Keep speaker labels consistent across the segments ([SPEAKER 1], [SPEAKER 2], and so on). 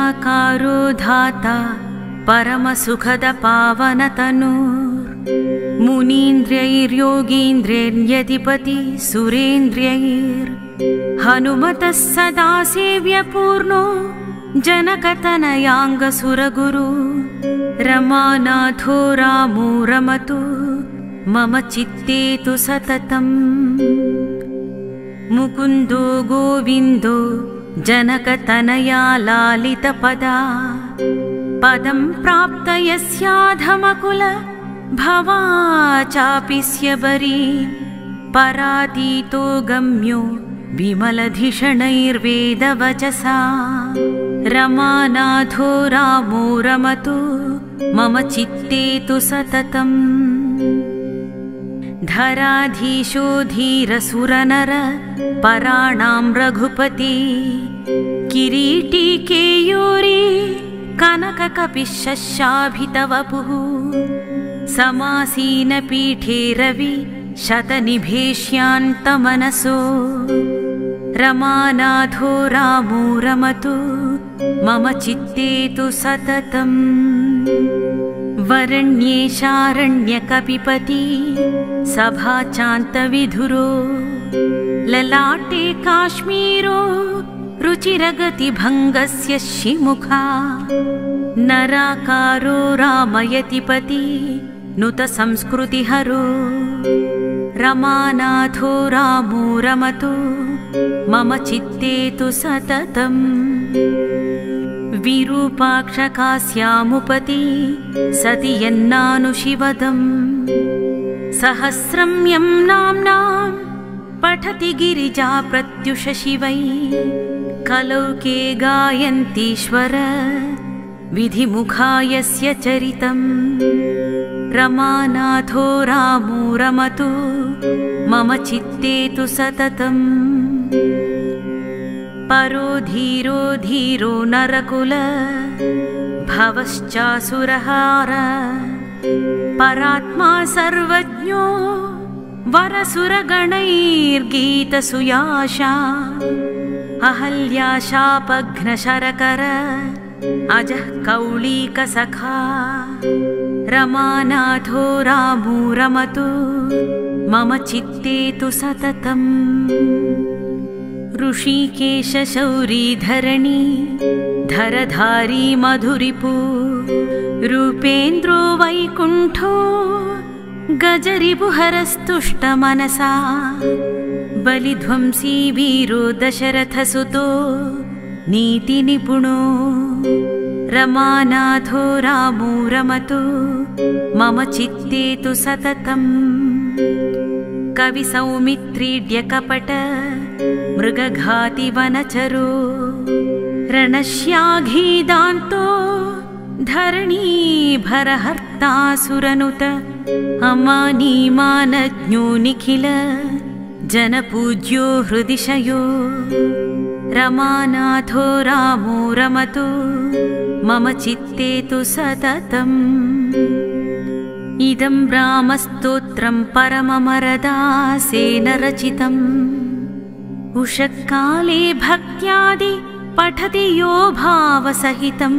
[SPEAKER 1] चिदाकारो धाता परमसुखदपावनतनूर् मुनीन्द्रैर्योगीन्द्रैर्यधिपति सुरेन्द्रैर् हनुमतः सदा सेव्यपूर्णो जनकतनयाङ्गसुरगुरु रमानाथो रामो रमतु मम चित्ते तु सततम्। मुकुन्दो गोविन्दो जनकतनया लालितपदा पदं प्राप्त यस्याधमकुल भवा चापि स्यबरी परातीतो गम्यो विमलधिषणैर्वेदवचसा रमानाथो रामो रमतु मम चित्ते तु सततम्। धराधीशो धीरसुरनर पराणां रघुपति किरीटी केयूरी कनककपिशशाभितवपुः समासीनपीठे रवि शतनिभेष्यान्तमनसो रमानाथो रामो रमतु मम चित्ते तु सततम्। वरण्ये शारण्यकपिपति सभाचान्तविधुरो ललाटे काश्मीरो रुचिरगतिभङ्गस्य शिमुखा नराकारो रामयतिपति नुत संस्कृतिहरो रमानाथो रामो रमतु मम चित्ते तु सततम्। विरूपाक्षकास्यामुपति सति यन्नानुशिवदम् सहस्रं यं नाम्नां पठति गिरिजा प्रत्युष शिवै कलौके गायन्तीश्वर विधिमुखा यस्य चरितम् रमानाथो रामो रमतु मम चित्ते तु सततम्। परो धीरो धीरो नरकुल भवश्चासुरहार परात्मा सर्वज्ञो वरसुरगणैर्गीतसुयाशा अहल्याशापघ्नशरकर अजः कौलीकसखा रमानाथो रामो रमतु मम चित्ते तु सततम्। ऋषिकेशशौरीधरणी धरधारी मधुरिपु रूपेन्द्रो वैकुण्ठो गजरिपुहरस्तुष्टमनसा बलिध्वंसी वीरो दशरथसुतो नीतिनिपुणो रमानाथो रामो रमतु मम चित्ते तु सततम्। कविसौमित्रीड्यकपट मृगघातिवनचरो रणश्याघीदान्तो धरणीभरहर्तासुरनुत अमानीमानज्ञो निखिल जनपूज्यो हृदिशयो रमानाथो रामो रमतु मम चित्ते तु सततम्। इदं रामस्तोत्रं परममरदासेन रचितम् उषःकाले भक्त्यादि पठति यो भावसहितं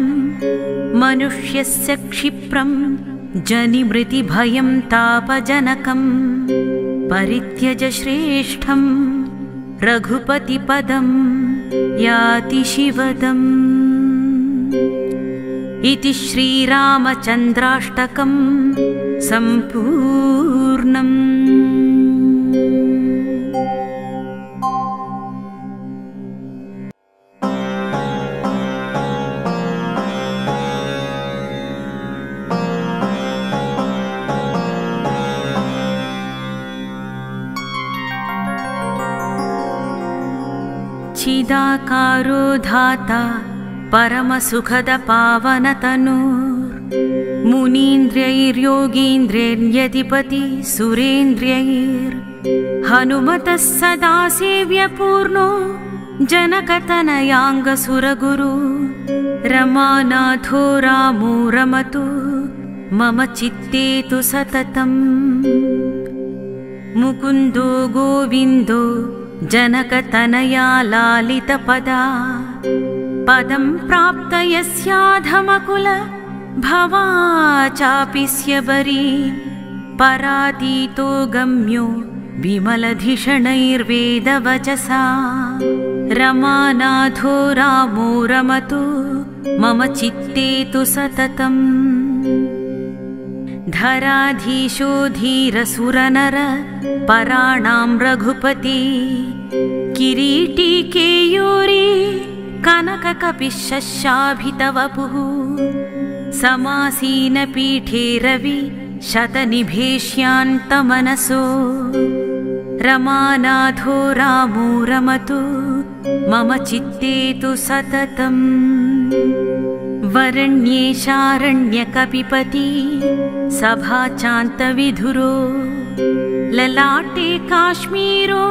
[SPEAKER 1] मनुष्यस्य क्षिप्रं जनिमृतिभयं तापजनकं परित्यज श्रेष्ठं रघुपतिपदं याति शिवदम्। इति श्रीरामचन्द्राष्टकं सम्पूर्णम्। चिदाकारो धाता परमसुखदपावनतनूर् मुनीन्द्रैर्योगीन्द्रैर्यधिपति सुरेन्द्रैर् हनुमतः सदा सेव्यपूर्णो जनकतनयाङ्गसुरगुरु रमानाथो रामो रमतु मम चित्ते तु सततम्। मुकुन्दो गोविन्दो जनकतनया लालितपदा पदं प्राप्त यस्याधमकुल भवा चापि स्यबरी परातीतो गम्यो विमलधिषणैर्वेदवचसा रमानाथो रामो रमतु मम चित्ते तु सततम् धराधीशो धीरसुरनर पराणां रघुपति किरीटी केयूरी कनककपिशशाभितवपुः समासीनपीठे रवि शतनिभेष्यान्तमनसो रमानाथो रामो रमतु मम चित्ते तु सततम् वरण्ये शारण्यकपिपति सभाचान्तविधुरो ललाटे काश्मीरो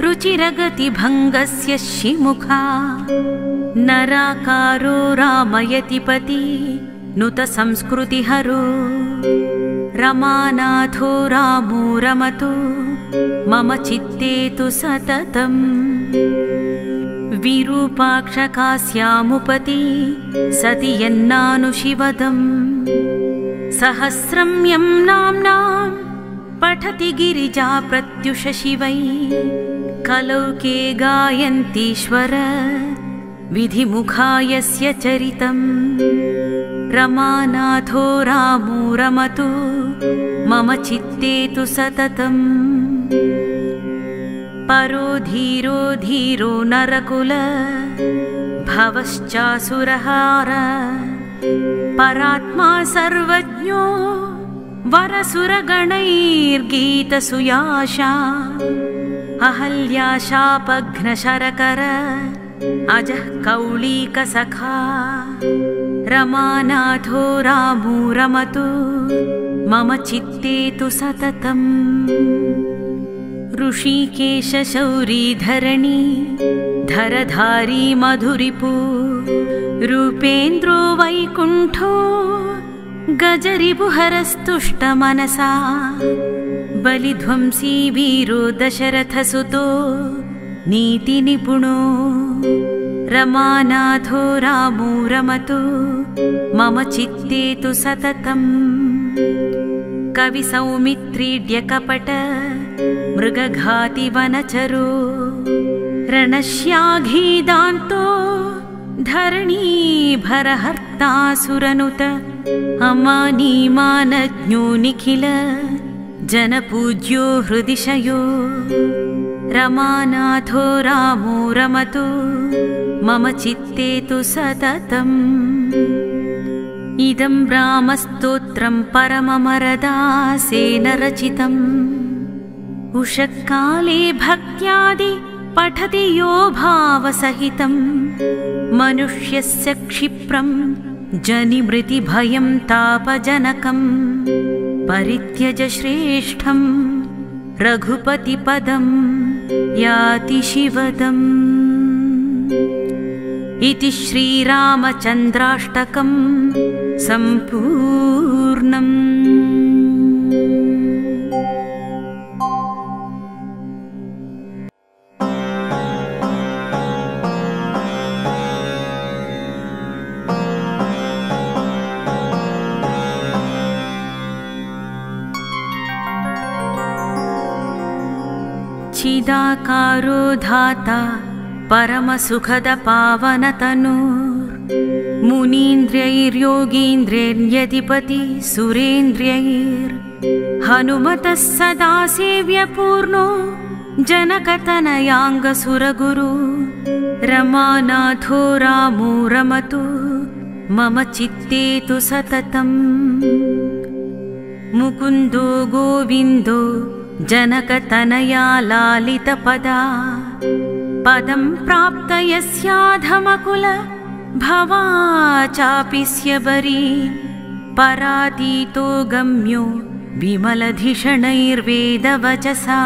[SPEAKER 1] रुचिरगतिभङ्गस्य शिमुखा नराकारो रामयतिपति नुत संस्कृतिहरो रमानाथो रामो रमतु मम चित्ते तु सततम् विरूपाक्षकास्यामुपति सति यन्नानुशिवदम् सहस्रं यं नाम्नां पठति गिरिजा प्रत्युष शिवै कलौके गायन्तीश्वर विधिमुखा यस्य चरितम् रमानाथो रामो रमतु मम चित्ते तु सततम् परो धीरो धीरो नरकुल भवश्चासुरहार परात्मा सर्वज्ञो वरसुरगणैर्गीतसुयाशा अहल्याशापघ्नशरकर अजः कौलीकसखा रमानाथो रामो रमतु मम चित्ते तु सततम् ऋषिकेश शौरीधरणी धरधारी मधुरिपु रूपेन्द्रो वैकुण्ठो गजरिपुहरस्तुष्टमनसा बलिध्वंसी वीरो दशरथसुतो नीतिनिपुणो रमानाथो रामो रमतु मम चित्ते तु सततम् कविसौमित्रीड्यकपट मृगघाति वनचरो रणश्याघीदान्तो धरणीभरहर्तासुरनुत अमानीमानज्ञो निखिल जनपूज्यो हृदिशयो रमानाथो रामो रमतु मम चित्ते तु सततम् इदं रामस्तोत्रं परममरदासेन रचितम् उषःकाले भक्त्यादि पठति यो भावसहितं मनुष्यस्य क्षिप्रं जनिमृतिभयं तापजनकं परित्यज श्रेष्ठं रघुपतिपदं याति शिवदम् इति श्रीरामचन्द्राष्टकं सम्पूर्णम्। चिदाकारो धाता परमसुखद पावनतनूर् मुनीन्द्रैर्योगीन्द्रैर्यधिपति सुरेन्द्रैर् हनुमतः सदा सेव्यपूर्णो जनकतनयाङ्गसुरगुरु रमानाथो रामो रमतु मम चित्ते तु सततम् मुकुन्दो गोविन्दो जनकतनया लालितपदा पदं प्राप्त यस्याधमकुल भवा चापि स्यबरी परातीतो गम्यो विमलधिषणैर्वेदवचसा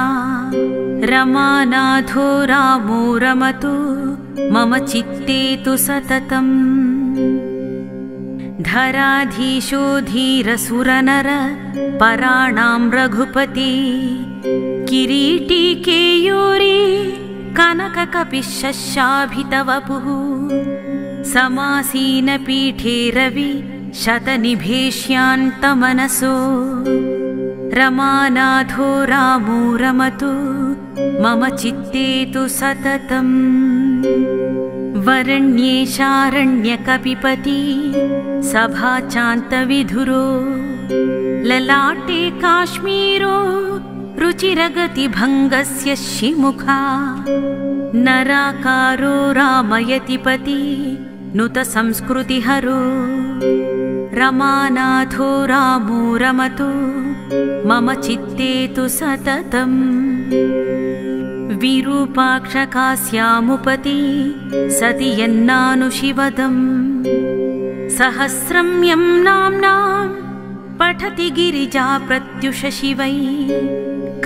[SPEAKER 1] रमानाथो रामो रमतु मम चित्ते तु सततम् धराधीशो धीरसुरनर पराणां रघुपति किरीटी केयूरी कनककपिशशाभितवपुः समासीनपीठे रवि शतनिभेष्यान्तमनसो रमानाथो रामो रमतु मम चित्ते तु सततम् वरण्ये शारण्यकपिपति सभाचान्तविधुरो ललाटे काश्मीरो रुचिरगतिभङ्गस्य शिमुखा नराकारो रामयतिपति नुत संस्कृतिहरो रमानाथो रामो रमतु मम चित्ते तु सततम् विरूपाक्षकास्यामुपति सति यन्नानुशिवदम् सहस्रं यं नाम्नां पठति गिरिजा प्रत्युष शिवै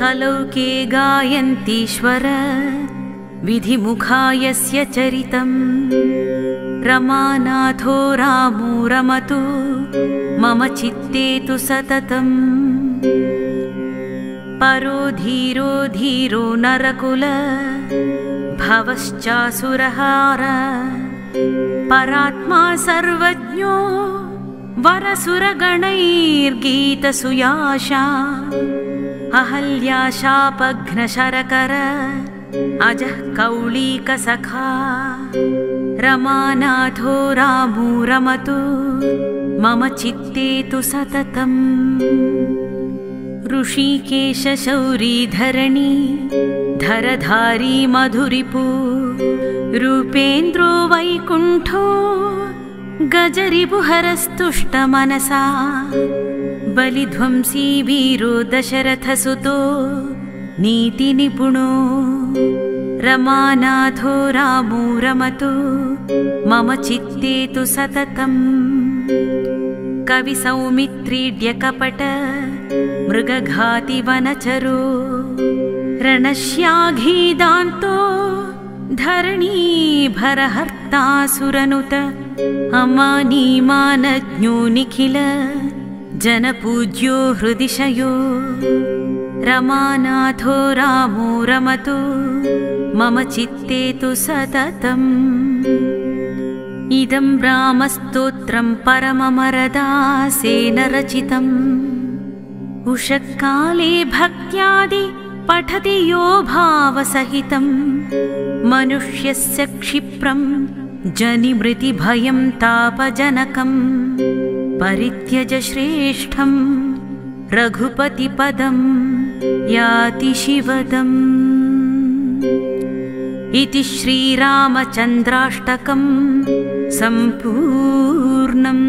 [SPEAKER 1] कलौके गायन्तीश्वर विधिमुखायस्य चरितम् रमानाथो रामो रमतु मम चित्ते तु सततम् परो धीरो धीरो नरकुल भवश्चासुरहार परात्मा सर्वज्ञो वरसुरगणैर्गीतसुयाशा अहल्याशापघ्नशरकर अजः कौलीकसखा रमानाथो रामो रमतु मम चित्ते तु सततम् ऋषिकेशशौरीधरणी धरधारी मधुरिपु रूपेन्द्रो वैकुण्ठो गजरिपुहरस्तुष्टमनसा बलिध्वंसी वीरो दशरथसुतो नीतिनिपुणो रमानाथो रामो रमतु मम चित्ते तु सततम् कविसौमित्रीड्यकपट मृगघातिवनचरो रणश्याघीदान्तो धरणीभरहर्तासुरनुत अमानीमानज्ञो निखिल जनपूज्यो हृदिशयो रमानाथो रामो रमतु मम चित्ते तु सततम् इदं रामस्तोत्रं परममरदासेन रचितम् उषःकाले भक्त्यादि पठति यो भावसहितं मनुष्यस्य क्षिप्रं जनिमृतिभयं तापजनकं परित्यज श्रेष्ठं रघुपतिपदं याति शिवदम् इति श्रीरामचन्द्राष्टकं सम्पूर्णम्।